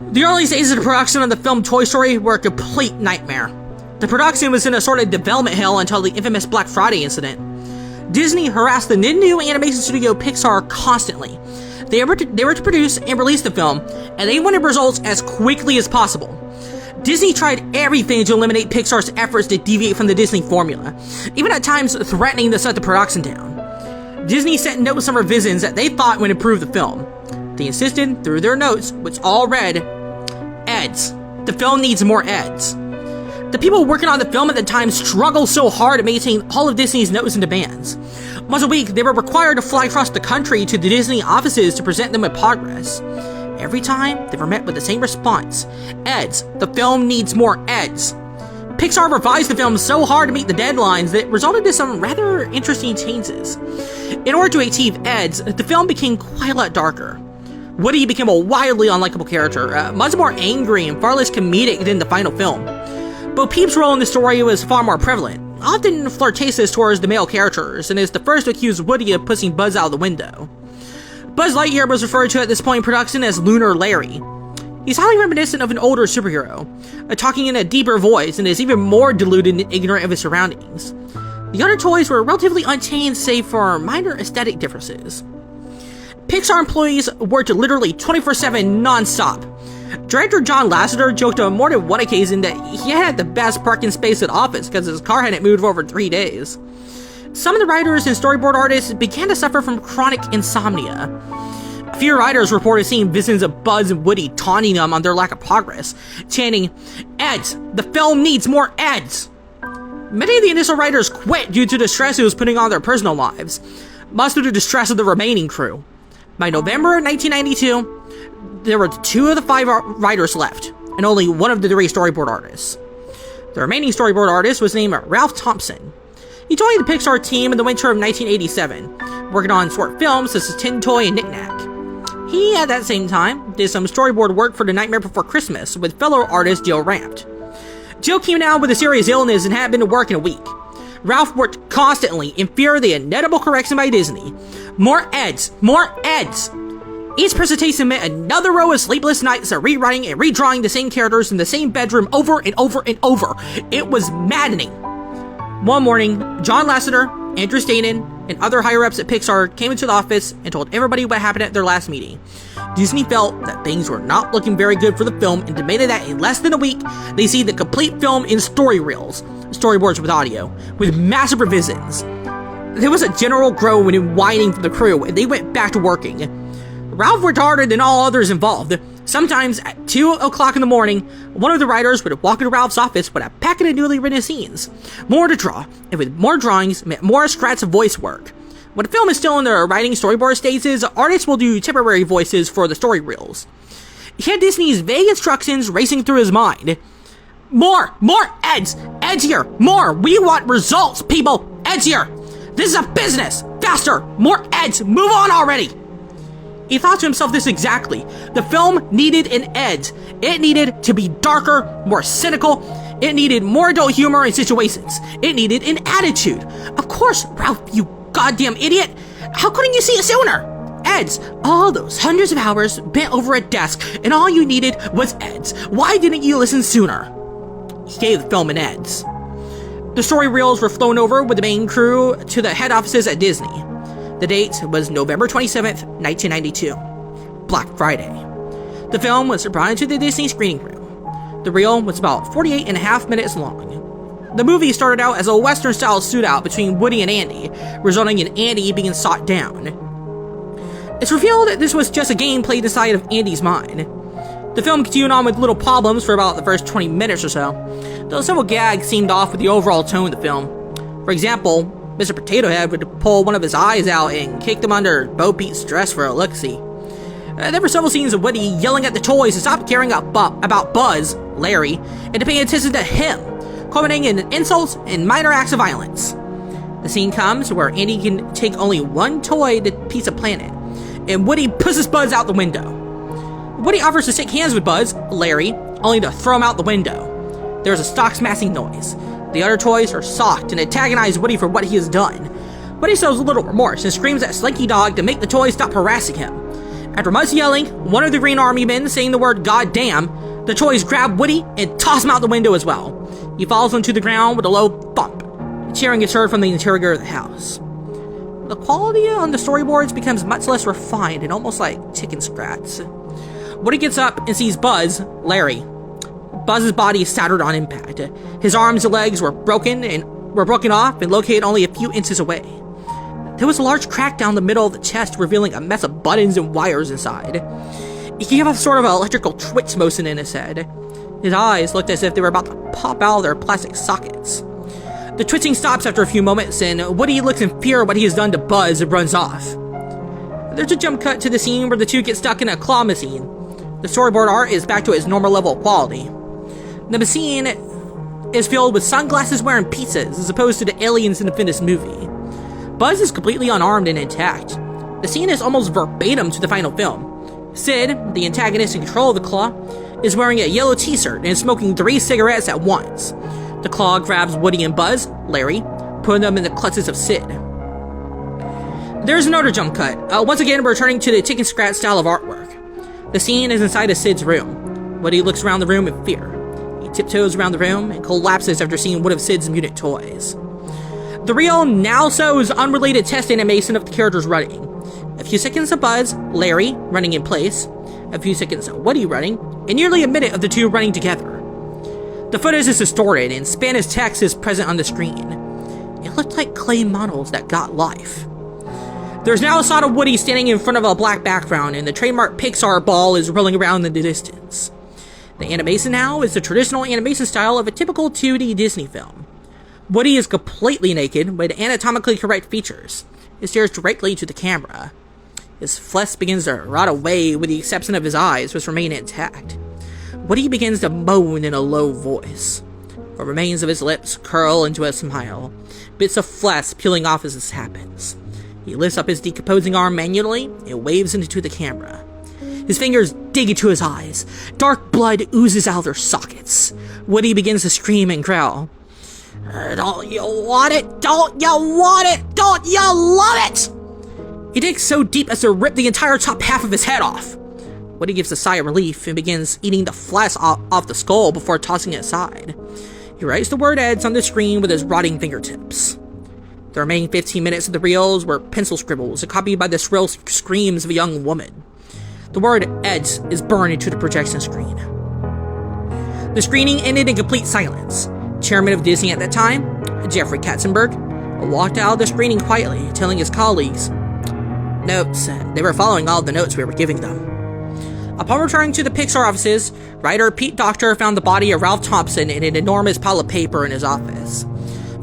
The early stages of the production of the film Toy Story were a complete nightmare. The production was in a sort of development hell until the infamous Black Friday incident. Disney harassed the new animation studio Pixar constantly. They were to produce and release the film, and they wanted results as quickly as possible. Disney tried everything to eliminate Pixar's efforts to deviate from the Disney formula, even at times threatening to shut the production down. Disney sent notes on revisions that they thought would improve the film. They insisted, through their notes, which all read, "Eds. The film needs more Eds." The people working on the film at the time struggled so hard to maintain all of Disney's notes and demands. Once a week, they were required to fly across the country to the Disney offices to present them with progress. Every time, they were met with the same response: "Eds. The film needs more Eds." Pixar revised the film so hard to meet the deadlines that it resulted in some rather interesting changes. In order to achieve Eds, the film became quite a lot darker. Woody became a wildly unlikable character, much more angry and far less comedic than the final film. Bo Peep's role in the story was far more prevalent, often flirtatious towards the male characters, and is the first to accuse Woody of pushing Buzz out of the window. Buzz Lightyear was referred to at this point in production as Lunar Larry. He's highly reminiscent of an older superhero, talking in a deeper voice, and is even more deluded and ignorant of his surroundings. The other toys were relatively unchanged save for minor aesthetic differences. Pixar employees worked literally 24/7 non-stop. Director John Lasseter joked on more than one occasion that he had the best parking space at office because his car hadn't moved for over 3 days. Some of the writers and storyboard artists began to suffer from chronic insomnia. A few writers reported seeing visions of Buzz and Woody taunting them on their lack of progress, chanting, "Eds! The film needs more Eds!" Many of the initial writers quit due to the stress it was putting on their personal lives, much due to the stress of the remaining crew. By November 1992, there were 2 of the 5 writers left, and only 1 of the 3 storyboard artists. The remaining storyboard artist was named Ralph Thompson. He joined the Pixar team in the winter of 1987, working on short films such as Tin Toy and Knick Knack. He, at that same time, did some storyboard work for The Nightmare Before Christmas with fellow artist Joe Ranft. Joe came down with a serious illness and hadn't been to work in a week. Ralph worked constantly in fear of the inevitable correction by Disney. More Eds! More Eds! Each presentation meant another row of sleepless nights of rewriting and redrawing the same characters in the same bedroom over and over and over. It was maddening. One morning, John Lasseter, Andrew Stanton, and other higher-ups at Pixar came into the office and told everybody what happened at their last meeting. Disney felt that things were not looking very good for the film and demanded that in less than a week, they see the complete film in story reels, storyboards with audio, with massive revisions. There was a general groan and whining from the crew, and they went back to working. Ralph worked harder than all others involved. Sometimes at 2 o'clock in the morning, one of the writers would walk into Ralph's office with a packet of newly written scenes. More to draw, and with more drawings meant more scratch of voice work. When the film is still in the writing storyboard stages, artists will do temporary voices for the story reels. He had Disney's vague instructions racing through his mind. More Eds! Eds here! More! We want results, people! Eds here! This is a business! Faster! More Eds! Move on already! He thought to himself this exactly. The film needed an Eds. It needed to be darker, more cynical. It needed more adult humor in situations. It needed an attitude. Of course, Ralph, you goddamn idiot! How couldn't you see it sooner? Eds. All those hundreds of hours bent over a desk, and all you needed was Eds. Why didn't you listen sooner? He gave the film an Eds. The story reels were flown over with the main crew to the head offices at Disney. The date was November 27th, 1992. Black Friday. The film was brought into the Disney screening room. The reel was about 48.5 minutes long. The movie started out as a Western-style shootout between Woody and Andy, resulting in Andy being shot down. It's revealed that this was just a game played inside of Andy's mind. The film continued on with little problems for about the first 20 minutes or so, though several gags seemed off with the overall tone of the film. For example, Mr. Potato Head would pull one of his eyes out and kick them under Bo Peep's dress for a look-see. There were several scenes of Woody yelling at the toys to stop caring about Buzz, Larry, and to pay attention to him, culminating in insults and minor acts of violence. The scene comes where Andy can take only one toy to piece a planet, and Woody pushes Buzz out the window. Woody offers to shake hands with Buzz, Larry, only to throw him out the window. There's a stock smashing noise. The other toys are shocked and antagonize Woody for what he has done. Woody shows little remorse and screams at Slinky Dog to make the toys stop harassing him. After much yelling, one of the Green Army men saying the word "goddamn," the toys grab Woody and toss him out the window as well. He falls onto the ground with a low thump. Cheering is heard from the interior of the house. The quality on the storyboards becomes much less refined and almost like chicken scratch. Woody gets up and sees Buzz, Larry. Buzz's body is shattered on impact. His arms and legs were broken off and located only a few inches away. There was a large crack down the middle of the chest, revealing a mess of buttons and wires inside. He gave off sort of an electrical twitch motion in his head. His eyes looked as if they were about to pop out of their plastic sockets. The twitching stops after a few moments, and Woody looks in fear at what he has done to Buzz and runs off. There's a jump cut to the scene where the two get stuck in a claw machine. The storyboard art is back to its normal level of quality. The machine is filled with sunglasses wearing pizzas, as opposed to the aliens in the finished movie. Buzz is completely unarmed and intact. The scene is almost verbatim to the final film. Sid, the antagonist in control of the claw, is wearing a yellow t-shirt and is smoking 3 cigarettes at once. The claw grabs Woody and Buzz, Larry, putting them in the clutches of Sid. There's another jump cut, once again returning to the chicken scratch style of artwork. The scene is inside of Sid's room. Woody looks around the room in fear. He tiptoes around the room and collapses after seeing one of Sid's mutant toys. The reel now shows unrelated test animation of the characters running. A few seconds of Buzz, Larry, running in place, a few seconds of Woody running, and nearly a minute of the two running together. The footage is distorted, and Spanish text is present on the screen. It looked like clay models that got life. There's now a shot of Woody standing in front of a black background, and the trademark Pixar ball is rolling around in the distance. The animation now is the traditional animation style of a typical 2D Disney film. Woody is completely naked with anatomically correct features. He stares directly to the camera. His flesh begins to rot away with the exception of his eyes, which remain intact. Woody begins to moan in a low voice. The remains of his lips curl into a smile, bits of flesh peeling off as this happens. He lifts up his decomposing arm manually and waves into the camera. His fingers dig into his eyes. Dark blood oozes out of their sockets. Woody begins to scream and growl. Don't you want it? Don't you want it? Don't you love it? He digs so deep as to rip the entire top half of his head off. Woody gives a sigh of relief and begins eating the flesh off the skull before tossing it aside. He writes the word "Eds" on the screen with his rotting fingertips. The remaining 15 minutes of the reels were pencil scribbles, accompanied by the shrill screams of a young woman. The word "Eds" is burned into the projection screen. The screening ended in complete silence. Chairman of Disney at that time, Jeffrey Katzenberg, walked out of the screening quietly, telling his colleagues, "Notes, they were following all of the notes we were giving them." Upon returning to the Pixar offices, writer Pete Docter found the body of Ralph Thompson in an enormous pile of paper in his office.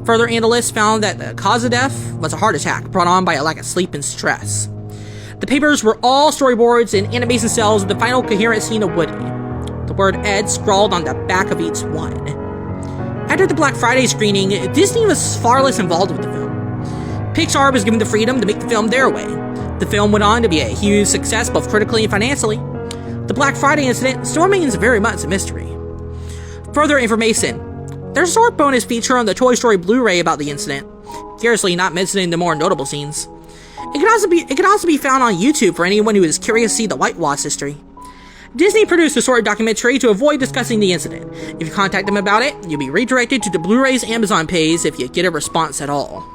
Further analysts found that the cause of death was a heart attack brought on by a lack of sleep and stress. The papers were all storyboards and animation cells with the final coherent scene of Woody. The word "Ed" scrawled on the back of each one. After the Black Friday screening, Disney was far less involved with the film. Pixar was given the freedom to make the film their way. The film went on to be a huge success both critically and financially. The Black Friday incident still remains very much a mystery. Further information. There's a short bonus feature on the Toy Story Blu-ray about the incident, curiously not mentioning the more notable scenes. It can also be found on YouTube for anyone who is curious to see the whitewash history. Disney produced a short documentary to avoid discussing the incident. If you contact them about it, you'll be redirected to the Blu-ray's Amazon page if you get a response at all.